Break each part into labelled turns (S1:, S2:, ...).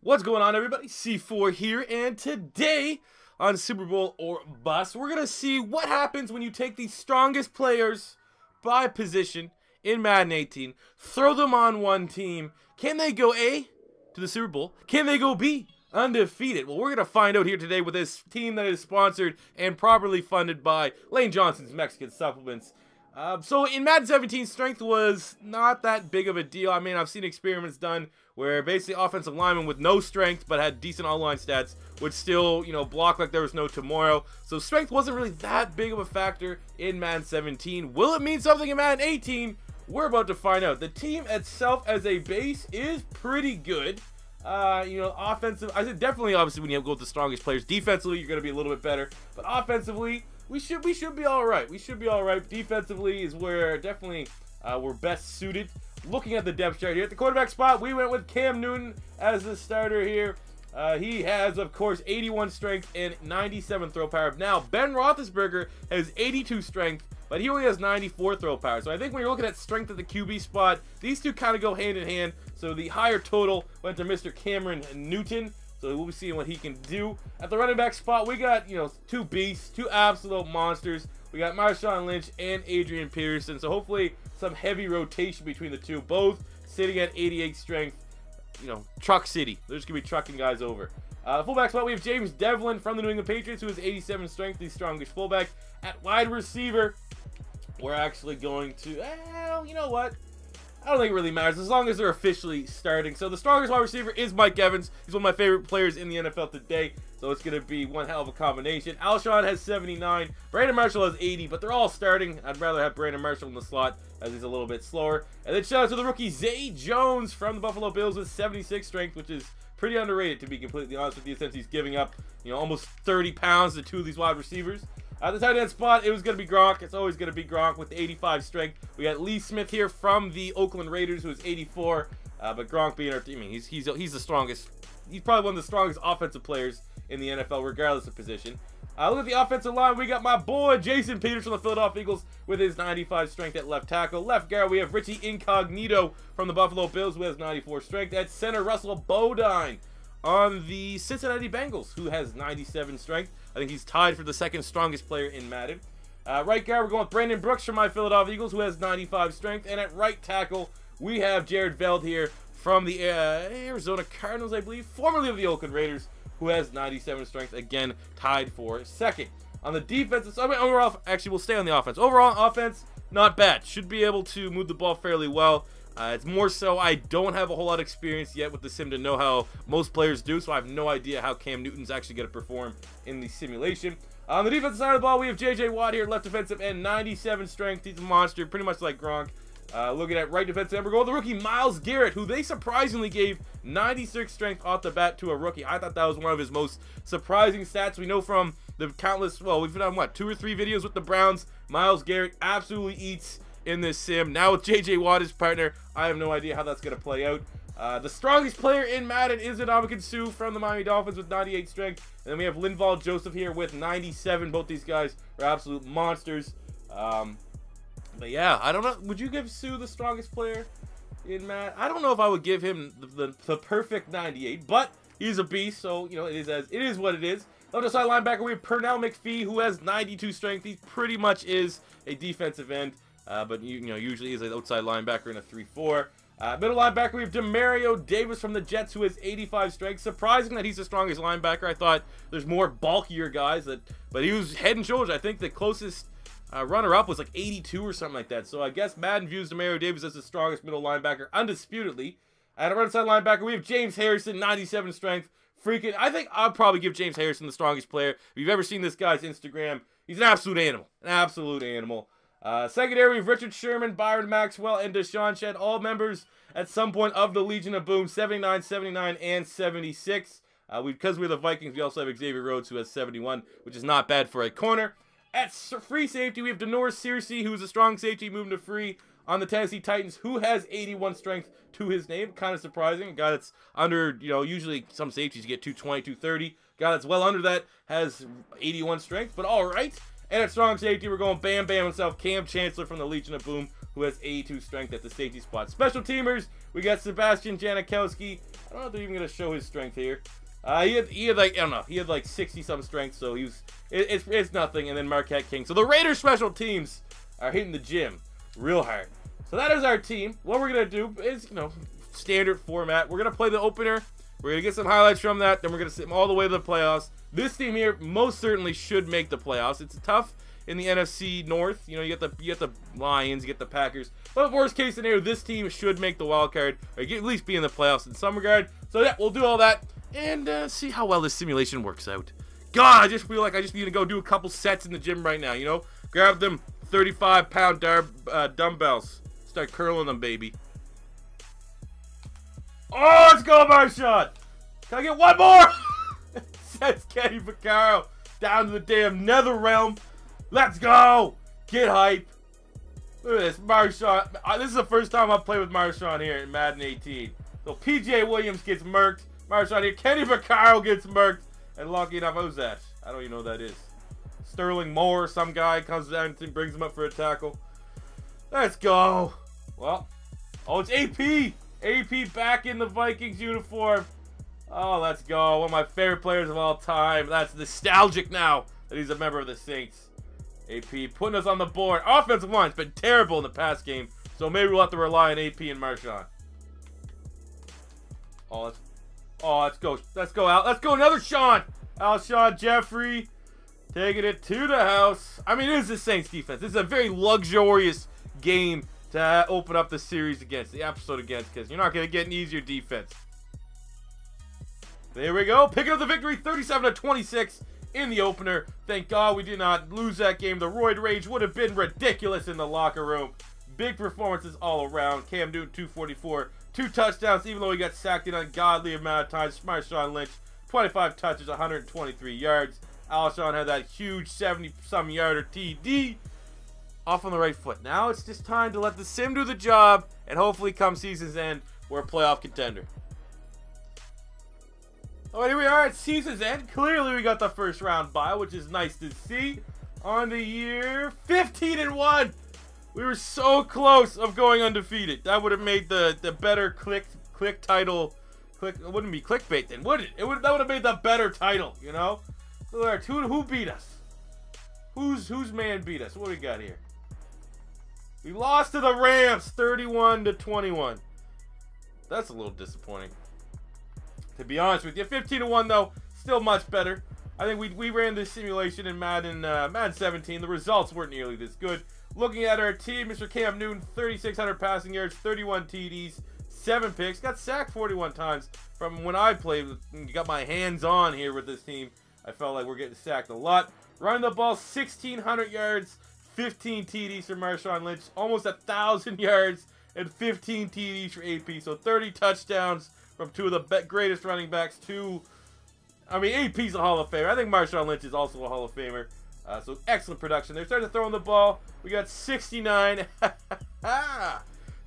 S1: What's going on, everybody? C4 here, and today on Super Bowl or Bust, we're going to see what happens when you take the strongest players by position in Madden 18, throw them on one team. Can they go A, to the Super Bowl? Can they go B, undefeated? Well, we're going to find out here today with this team that is sponsored and properly funded by Lane Johnson's Mexican Supplements. So in Madden 17, strength was not that big of a deal. I mean, I've seen experiments done where basically offensive linemen with no strength but had decent online stats would still, block like there was no tomorrow. So strength wasn't really that big of a factor in Madden 17. Will it mean something in Madden 18? We're about to find out. The team itself as a base is pretty good. Offensive, I said definitely, obviously, when you go with the strongest players. Defensively, you're going to be a little bit better. But offensively, we should be all right. We should be all right. Defensively is where definitely we're best suited. Looking at the depth chart here, at the quarterback spot, we went with Cam Newton as the starter here. He has, of course, 81 strength and 97 throw power. Now, Ben Roethlisberger has 82 strength, but he only has 94 throw power. So I think when you're looking at strength at the QB spot, these two kind of go hand in hand. So the higher total went to Mr. Cameron Newton. So we'll be seeing what he can do. At the running back spot, we got, two beasts, two absolute monsters. We got Marshawn Lynch and Adrian Peterson. So hopefully some heavy rotation between the two, both sitting at 88 strength. Truck City. They're just going to be trucking guys over. Fullback spot, we have James Devlin from the New England Patriots, who has 87 strength, the strongest fullback. At wide receiver, we're actually going to, you know what? I don't think it really matters as long as they're officially starting. So the strongest wide receiver is Mike Evans. He's one of my favorite players in the NFL today. So it's going to be one hell of a combination. Alshon has 79. Brandon Marshall has 80, but they're all starting. I'd rather have Brandon Marshall in the slot as he's a little bit slower. And then shout out to the rookie Zay Jones from the Buffalo Bills with 76 strength, which is pretty underrated, to be completely honest with you, since he's giving up, almost 30 pounds to two of these wide receivers. At the tight end spot, it was going to be Gronk. It's always going to be Gronk with 85 strength. We got Lee Smith here from the Oakland Raiders, who is 84. But Gronk being our team, he's the strongest. He's probably one of the strongest offensive players in the NFL, regardless of position. Look at the offensive line. We got my boy Jason Peters from the Philadelphia Eagles with his 95 strength at left tackle. Left guard, we have Richie Incognito from the Buffalo Bills, who has 94 strength. At center, Russell Bodine on the Cincinnati Bengals, who has 97 strength. I think he's tied for the second strongest player in Madden. Right guard, we're going with Brandon Brooks from my Philadelphia Eagles, who has 95 strength. And at right tackle, we have Jared Veld here from the Arizona Cardinals, I believe, formerly of the Oakland Raiders, who has 97 strength, again, tied for second. On the defensive side, overall, actually, we'll stay on the offense. Overall, offense, not bad. Should be able to move the ball fairly well. It's more so I don't have a whole lot of experience yet with the sim to know how most players do, so I have no idea how Cam Newton's actually going to perform in the simulation. On the defensive side of the ball, we have J.J. Watt here, left defensive end, 97 strength. He's a monster, pretty much like Gronk. Looking at right defensive end, we're going with the rookie Myles Garrett, who they surprisingly gave 96 strength off the bat to a rookie. I thought that was one of his most surprising stats. We know from the countless, well, we've done, what, 2 or 3 videos with the Browns. Myles Garrett absolutely eats in this sim. Now with J.J. Watt as partner, I have no idea how that's going to play out. The strongest player in Madden is Ndamukong Suh from the Miami Dolphins with 98 strength. And then we have Linval Joseph here with 97. Both these guys are absolute monsters. But yeah, I don't know. Would you give Suh the strongest player in Madden? I don't know if I would give him the perfect 98, but he's a beast, so it is what it is. Left side linebacker, we have Pernell McPhee, who has 92 strength. He pretty much is a defensive end, but usually is an outside linebacker in a 3-4. Middle linebacker, we have Demario Davis from the Jets, who has 85 strength. Surprising that he's the strongest linebacker. I thought there's more bulkier guys, but he was head and shoulders. I think the closest runner-up was like 82 or something like that. So I guess Madden views Demario Davis as the strongest middle linebacker, undisputedly. At a right side linebacker, we have James Harrison, 97 strength. Freaking, I think I'll probably give James Harrison the strongest player. If you've ever seen this guy's Instagram, he's an absolute animal. An absolute animal. Secondary, we have Richard Sherman, Byron Maxwell, and Deshaun Shedd, all members at some point of the Legion of Boom, 79, 79, and 76. Because we're the Vikings, we also have Xavier Rhodes, who has 71, which is not bad for a corner. At free safety, we have Denoris Searcy, who's a strong safety, moving to free on the Tennessee Titans, who has 81 strength to his name. Kind of surprising. A guy that's under, usually some safeties you get 220, 230. Guy that's well under that has 81 strength, but all right. And at strong safety, we're going Bam Bam himself, Cam Chancellor from the Legion of Boom, who has 82 strength at the safety spot. Special teamers, we got Sebastian Janikowski I don't know if they're even going to show his strength here. He had like, I don't know, he had like 60-some strength, so he was, it's nothing. And then Marquette King. So the Raiders special teams are hitting the gym real hard. So that is our team. What we're going to do is, you know, standard format. We're going to play the opener. We're going to get some highlights from that. Then we're going to sit them all the way to the playoffs. This team here most certainly should make the playoffs. It's tough in the NFC North. You know, you get the Lions, you get the Packers. But worst case scenario, this team should make the wild card, or at least be in the playoffs in some regard. So yeah, we'll do all that and see how well this simulation works out. God, I just feel like I just need to go do a couple sets in the gym right now, you know? Grab them 35-pound dumbbells. Start curling them, baby. Oh, let's go, Marshawn! Can I get one more? Sets Kenny Vaccaro down to the damn nether realm. Let's go! Get hype. Look at this, Marshawn. This is the first time I've played with Marshawn here in Madden 18. So PJ Williams gets murked. Marshawn here. Kenny Vaccaro gets murked. And lucky enough, who's that? I don't even know who that is. Sterling Moore, some guy comes down and brings him up for a tackle. Let's go. Well, oh, it's AP. AP back in the Vikings uniform. Oh, let's go. One of my favorite players of all time. That's nostalgic now that he's a member of the Saints. AP putting us on the board. Offensive line's been terrible in the past game, so maybe we'll have to rely on AP and Marshawn. Oh, let's go. Let's go out. Let's go another Sean. Alshon Jeffrey taking it to the house. I mean, it is the Saints defense. This is a very luxurious game to open up the series against, the episode against, because you're not going to get an easier defense. There we go. Picking up the victory, 37-26 in the opener. Thank God we did not lose that game. The Roid Rage would have been ridiculous in the locker room. Big performances all around. Cam Newton, 244. 2 touchdowns, even though he got sacked an ungodly amount of times. Marshawn Lynch, 25 touches, 123 yards. Alshon had that huge 70-some yarder TD. Off on the right foot. Now it's just time to let the sim do the job, and hopefully come season's end, we're a playoff contender. Oh, here we are at season's end. Clearly we got the first round bye, which is nice to see. On the year 15-1. We were so close of going undefeated. That would have made the better click title. It wouldn't be clickbait then, would it? That would have made the better title, you know? Who beat us? Whose man beat us? What do we got here? We lost to the Rams, 31-21. That's a little disappointing, to be honest with you. 15-1 though, still much better. I think we ran this simulation in Madden 17. The results weren't nearly this good. Looking at our team, Mr. Cam Newton, 3,600 passing yards, 31 TDs, 7 picks. Got sacked 41 times. From when I played, got my hands on here with this team, I felt like we're getting sacked a lot. Running the ball, 1,600 yards, 15 TDs for Marshawn Lynch, almost 1,000 yards and 15 TDs for AP. So 30 touchdowns from 2 of the greatest running backs. I mean, AP's a Hall of Famer. I think Marshawn Lynch is also a Hall of Famer. So excellent production. They're starting to throw in the ball. We got 69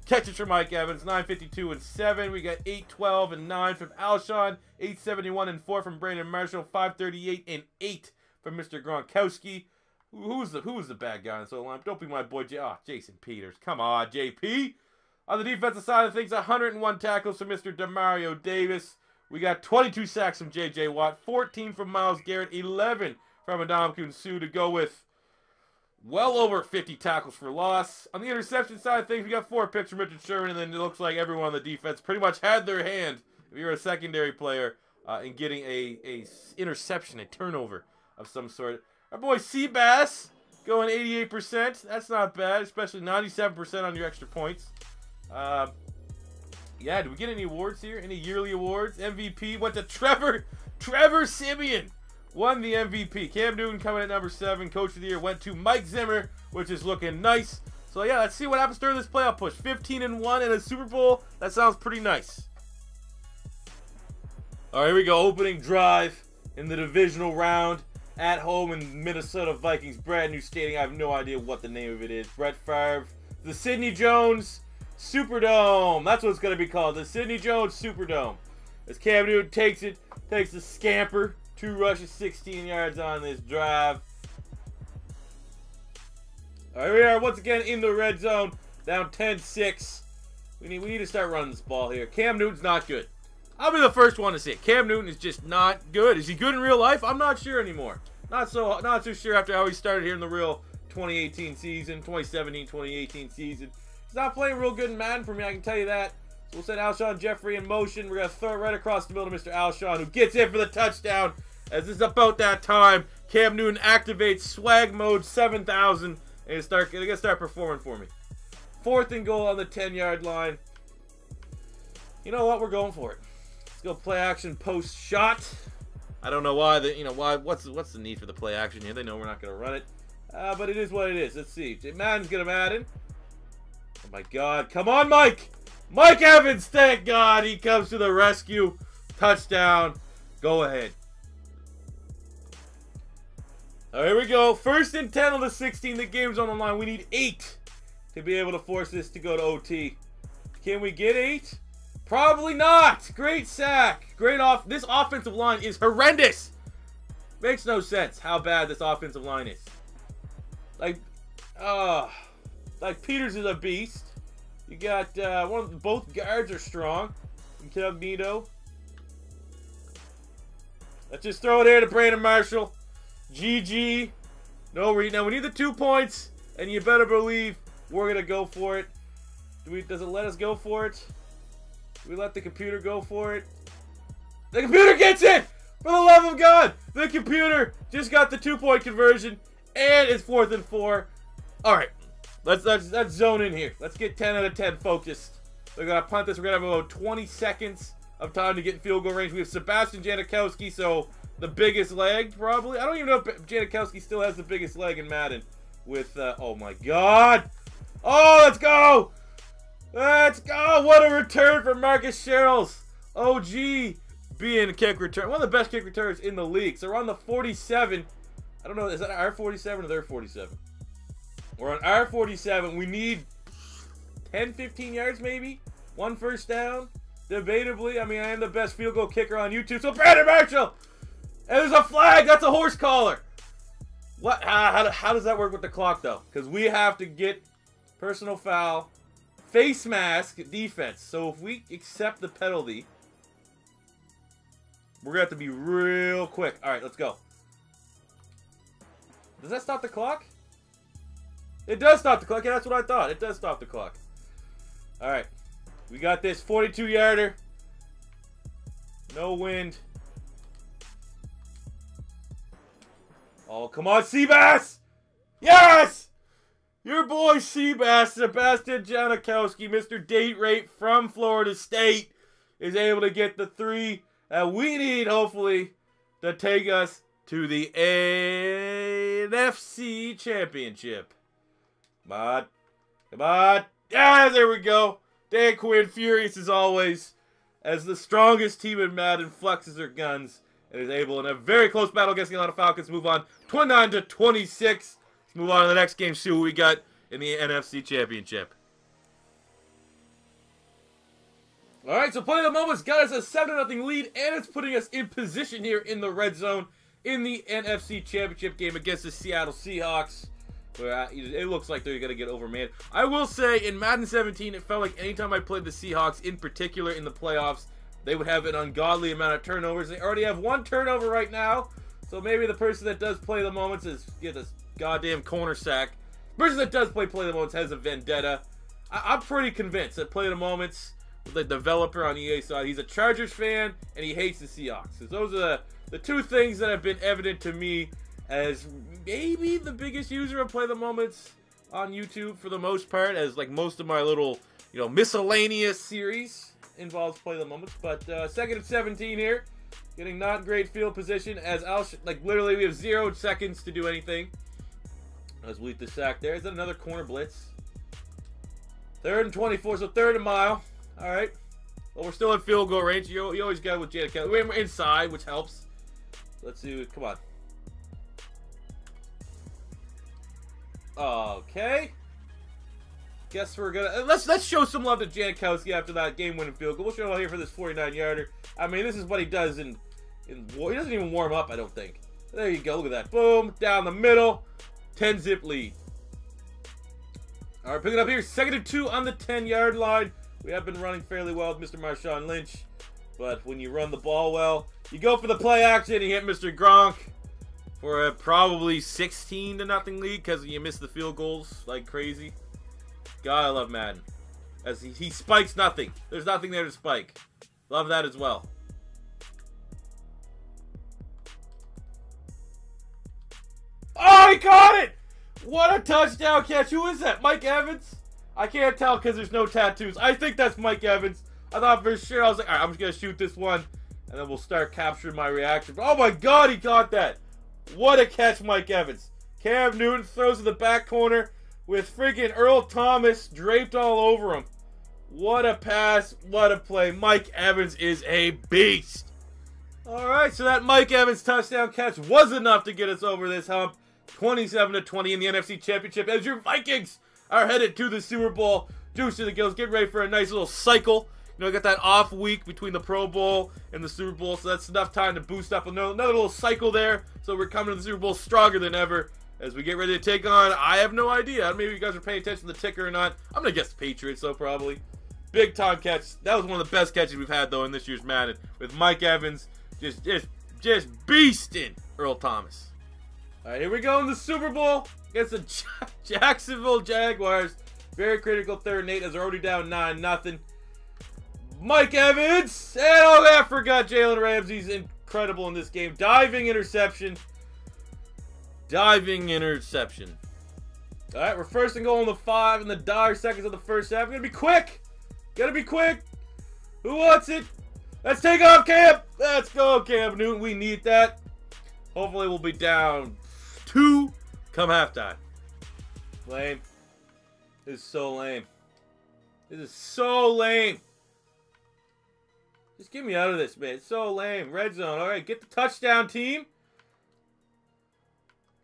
S1: catches from Mike Evans, 952 and 7. We got 812 and 9 from Alshon, 871 and 4 from Brandon Marshall, 538 and 8 from Mr. Gronkowski. Who's the bad guy on the line? Don't be my boy Jason Peters. Come on, JP. On the defensive side of things, 101 tackles from Mr. Demario Davis. We got 22 sacks from J.J. Watt, 14 from Myles Garrett, 11 from Ndamukong Suh to go with well over 50 tackles for loss. On the interception side of things, we got 4 picks from Richard Sherman, and then it looks like everyone on the defense pretty much had their hand, if you're a secondary player, in getting a interception, a turnover of some sort. Our boy Seabass going 88%. That's not bad, especially 97% on your extra points. Yeah, did we get any awards here? Any yearly awards? MVP went to Trevor Siemian. Won the MVP. Cam Newton coming at number 7. Coach of the Year went to Mike Zimmer, which is looking nice. So yeah, let's see what happens during this playoff push. 15-1 in a Super Bowl. That sounds pretty nice. All right, here we go. Opening drive in the divisional round at home in Minnesota Vikings brand new stadium. I have no idea what the name of it is. Brett Favre, the Sidney Jones Superdome. That's what it's going to be called. The Sidney Jones Superdome. As Cam Newton takes the scamper. 2 rushes, 16 yards on this drive. All right, we are once again in the red zone. Down 10-6. We need to start running this ball here. Cam Newton's not good. I'll be the first one to say it. Cam Newton is just not good. Is he good in real life? I'm not sure anymore. Not so sure after how he started here in the real 2018 season, 2017, 2018 season. He's not playing real good in Madden for me, I can tell you that. So we'll send Alshon Jeffrey in motion. We're going to throw it right across the middle to Mr. Alshon, who gets in for the touchdown. As it's about that time, Cam Newton activates swag mode 7,000, and it's going to start performing for me. 4th and goal on the 10-yard line. You know what? We're going for it. Let's go play action post shot. I don't know why. What's the need for the play action here? They know we're not going to run it. But it is what it is. Let's see. Madden's going to Madden. Oh, my God. Come on, Mike. Mike Evans, thank God. He comes to the rescue. Touchdown. Go ahead. All right, here we go. 1st and 10 on the 16. The game's on the line. We need 8 to be able to force this to go to OT. Can we get 8? Probably not. Great sack. This offensive line is horrendous. Makes no sense how bad this offensive line is. Like Peters is a beast. You got both guards are strong. Incognito. Let's just throw it here to Brandon Marshall. GG. Now we need the 2 points, and you better believe we're gonna go for it. Does it let us go for it? Do we let the computer go for it? The computer gets it! For the love of God! The computer just got the 2-point conversion, and it's 4th and 4. All right, let's zone in here. Let's get 10 out of 10 focused. We're gonna punt this. We're gonna have about 20 seconds of time to get in field goal range. We have Sebastian Janikowski, so the biggest leg probably. I don't even know if Janikowski still has the biggest leg in Madden. With oh my God! Oh, let's go! Let's go! What a return for Marcus Sherrills. OG being a kick return. One of the best kick returns in the league. So we're on the 47. I don't know, is that our 47 or their 47? We're on our 47. We need 10, 15 yards maybe? 1 first down? Debatably. I mean, I am the best field goal kicker on YouTube. So Brandon Marshall! And there's a flag! That's a horse collar! What? How does that work with the clock, though? Because we have to get personal foul, face mask, defense. So if we accept the penalty, we're going to have to be real quick. All right, let's go. Does that stop the clock? It does stop the clock. Yeah, that's what I thought. It does stop the clock. All right. We got this 42-yarder. No wind. Oh, come on, Seabass! Yes! Your boy Seabass, Sebastian Janikowski, Mr. Date Rate from Florida State, is able to get the 3 that we need, hopefully, to take us to the NFC Championship. Come on. Come on. Yeah, there we go. Dan Quinn, furious as always, as the strongest team in Madden flexes their guns and is able, in a very close battle against the Atlanta Falcons, move on 29-26. Let's move on to the next game, see what we got in the NFC Championship. All right, so Play of the Moment's got us a 7-0 lead, and it's putting us in position here in the red zone in the NFC Championship game against the Seattle Seahawks. Where it looks like they're going to get overmanned. I will say, in Madden 17, it felt like anytime I played the Seahawks, in particular in the playoffs, they would have an ungodly amount of turnovers. They already have 1 turnover right now, so maybe the person that does Play the Moments is get this goddamn corner sack. The person that does play the Moments has a vendetta. I'm pretty convinced that Play the Moments, the developer on EA side, he's a Chargers fan and he hates the Seahawks. So those are the 2 things that have been evident to me as maybe the biggest user of Play the Moments on YouTube for the most part, as like most of my little, miscellaneous series involves Play the Moments. But 2nd and 17 here, getting not great field position as literally we have 0 seconds to do anything. Let's lead the sack there. Is that another corner blitz? 3rd and 24, so 3rd and mile. All right. Well, we're still in field goal range. You always got with Janikowski. We're inside, which helps. Let's see. Come on. Okay. Guess we're gonna let's show some love to Janikowski after that game-winning field goal. We'll show him here for this 49-yarder. I mean, this is what he does in he doesn't even warm up, I don't think. There you go. Look at that. Boom. Down the middle. 10-zip lead. All right, pick it up here. 2nd and 2 on the 10-yard line. We have been running fairly well with Mr. Marshawn Lynch. But when you run the ball well, you go for the play action and you hit Mr. Gronk for a probably 16-0 lead because you missed the field goals like crazy. God, I love Madden. As he spikes nothing. There's nothing there to spike. Love that as well. Oh, he caught it! What a touchdown catch. Who is that? Mike Evans? I can't tell because there's no tattoos. I think that's Mike Evans. I thought for sure. I was like, all right, I'm just going to shoot this one. And then we'll start capturing my reaction. Oh, my God, he caught that. What a catch, Mike Evans. Cam Newton throws to the back corner with freaking Earl Thomas draped all over him. What a pass. What a play. Mike Evans is a beast. All right, so that Mike Evans touchdown catch was enough to get us over this hump. 27-20 in the NFC Championship as your Vikings are headed to the Super Bowl. Juice to the gills. Get ready for a nice little cycle. You know, got that off week between the Pro Bowl and the Super Bowl, so that's enough time to boost up another little cycle there. So we're coming to the Super Bowl stronger than ever as we get ready to take on, I have no idea. Maybe you guys are paying attention to the ticker or not. I'm going to guess the Patriots, though, probably. Big time catch. That was one of the best catches we've had, though, in this year's Madden. With Mike Evans just beasting Earl Thomas. All right, here we go in the Super Bowl against the Jacksonville Jaguars. Very critical third and 8 as they're already down 9-0. Mike Evans. And oh, I forgot Jalen Ramsey's incredible in this game. Diving interception. Diving interception. All right, we're first and goal on the 5 in the dire seconds of the first half. We're going to be quick. Got to be quick. Who wants it? Let's take off, Cam. Let's go, Cam Newton. We need that. Hopefully we'll be down 2 come halftime. Lame. This is so lame. This is so lame. Just get me out of this, man. It's so lame. Red zone. All right, get the touchdown, team.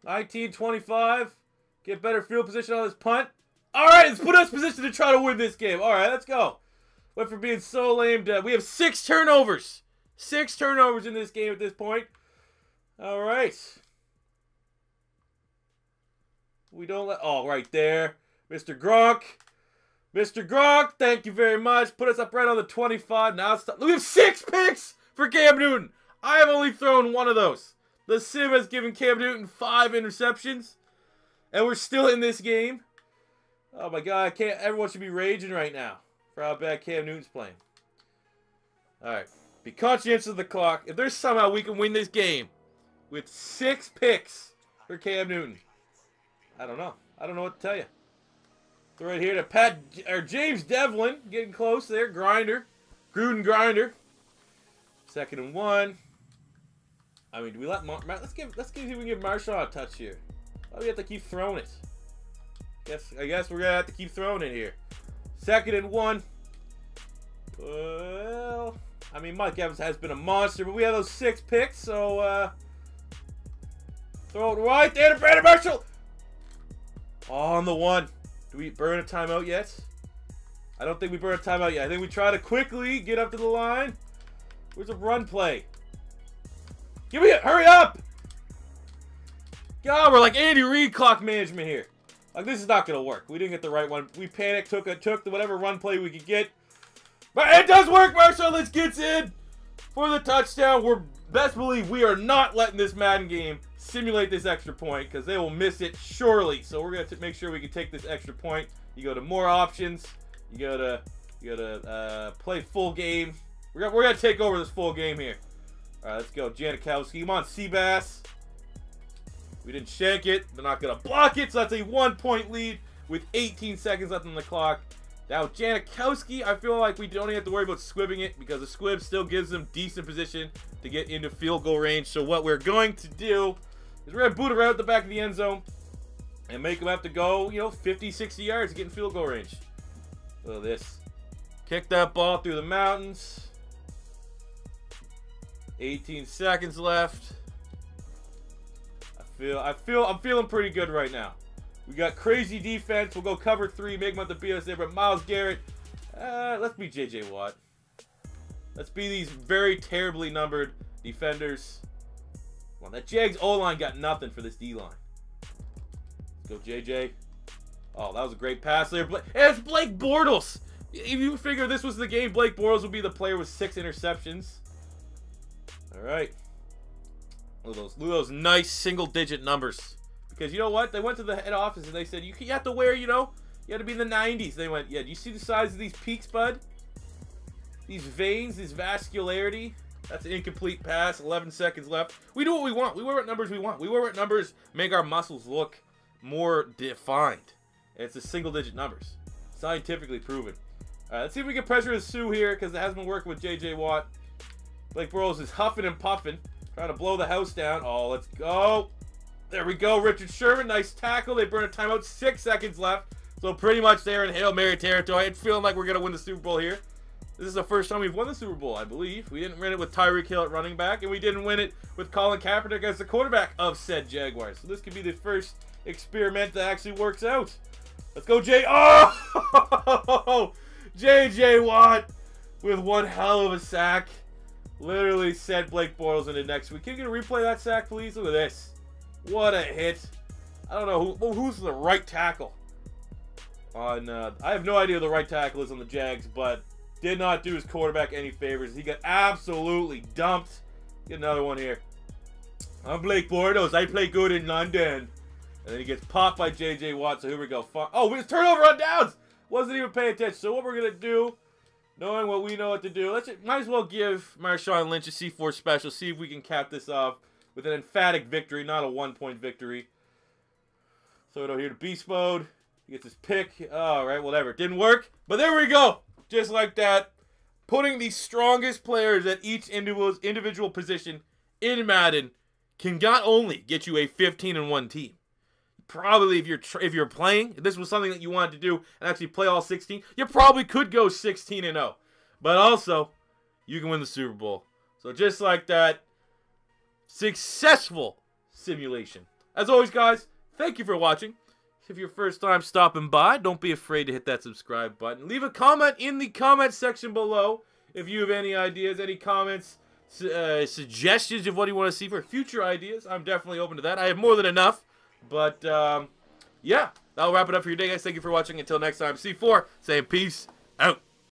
S1: 19-25. Get better field position on this punt. All right, let's put us in position to try to win this game. All right, let's go. Went for being so lame. We have 6 turnovers. 6 turnovers in this game at this point. All right. We don't let... Oh, right there. Mr. Gronk. Mr. Gronk, thank you very much. Put us up right on the 25. Now it's... We have 6 picks for Cam Newton. I have only thrown 1 of those. The sim has given Cam Newton 5 interceptions. And we're still in this game. Oh, my God. I can't... Everyone should be raging right now for how bad Cam Newton's playing. All right. Be conscientious of the clock. If there's somehow we can win this game with 6 picks for Cam Newton, I don't know. I don't know what to tell you. Throw right here to James Devlin. Getting close there. Grinder. Gruden Grinder. 2nd and 1. I mean, do we let let's see if we can give Marshawn a touch here. Oh, we have to keep throwing it. I guess we're gonna have to keep throwing it here. 2nd and 1. Well, I mean, Mike Evans has been a monster, but we have those 6 picks, so throw it right there to Brandon Marshall. On the 1. Do we burn a timeout yet? I don't think we burn a timeout yet. I think we try to quickly get up to the line. Where's a run play? Give me it! Hurry up! God, we're like Andy Reid clock management here. Like, this is not going to work. We didn't get the right one. We panicked, took the whatever run play we could get. But it does work, Marshall. Let's get in for the touchdown. We're best believe we are not letting this Madden game simulate this extra point because they will miss it surely. So we're going to make sure we can take this extra point. You go to more options. You go to play full game. We're going to take over this full game here. All right, let's go. Janikowski. Come on, Seabass. We didn't shank it. They're not going to block it. So that's a 1-point lead with 18 seconds left on the clock. Now, Janikowski, I feel like we don't even have to worry about squibbing it because the squib still gives them decent position to get into field goal range. So what we're going to do is we're going to boot around the back of the end zone and make them have to go, 50, 60 yards to get in field goal range. Look at this. Kick that ball through the mountains. 18 seconds left. I'm feeling pretty good right now. We got crazy defense. We'll go cover 3, make them have to beat us there. But Myles Garrett, let's be J.J. Watt. Let's be these very terribly numbered defenders. Come on, that Jags O-line got nothing for this D-line. Let's go, J.J. Oh, that was a great pass there. It's Blake Bortles. If you figure this was the game, Blake Bortles would be the player with 6 interceptions. All right. Look at those nice single-digit numbers. Because you know what? They went to the head office and they said, you have to wear, you know, you have to be in the 90s. They went, yeah, do you see the size of these peaks, bud? These veins, this vascularity. That's an incomplete pass. 11 seconds left. We do what we want. We wear what numbers we want. We wear what numbers make our muscles look more defined. And it's the single-digit numbers. Scientifically proven. All right, let's see if we can pressure his Sue here because it hasn't been working with J.J. Watt. Blake Bortles is huffing and puffing. Trying to blow the house down. Oh, let's go. There we go. Richard Sherman. Nice tackle. They burn a timeout. 6 seconds left. So pretty much they're in Hail Mary territory. It's feeling like we're going to win the Super Bowl here. This is the first time we've won the Super Bowl, I believe. We didn't win it with Tyreek Hill at running back, and we didn't win it with Colin Kaepernick as the quarterback of said Jaguars. So this could be the first experiment that actually works out. Let's go, Jay. Oh! J.J. Watt with one hell of a sack. Literally sent Blake Bortles into next week. Can you get a replay of that sack, please? Look at this. What a hit. I don't know who's the right tackle. I have no idea who the right tackle is on the Jags, but did not do his quarterback any favors. He got absolutely dumped. Get another one here. I'm Blake Bortles. I play good in London. And then he gets popped by J.J. Watt. So here we go. Oh, it's turnover on downs. Wasn't even paying attention. So what we're going to do, knowing what we know what to do, might as well give Marshawn Lynch a C4 special. See if we can cap this off with an emphatic victory, not a 1-point victory. Throw it over here to beast mode. He gets his pick. All right, whatever. Didn't work. But there we go. Just like that, putting the strongest players at each individual position in Madden can not only get you a 15-1 team. Probably if you're playing, if this was something that you wanted to do and actually play all 16, you probably could go 16-0. But also, you can win the Super Bowl. So just like that, successful simulation. As always, guys, thank you for watching. If you're first time stopping by, don't be afraid to hit that subscribe button. Leave a comment in the comment section below if you have any ideas, any comments, suggestions of what you want to see for future ideas. I'm definitely open to that. I have more than enough. But, yeah, that'll wrap it up for your day, guys. Thank you for watching. Until next time, C4 saying peace out.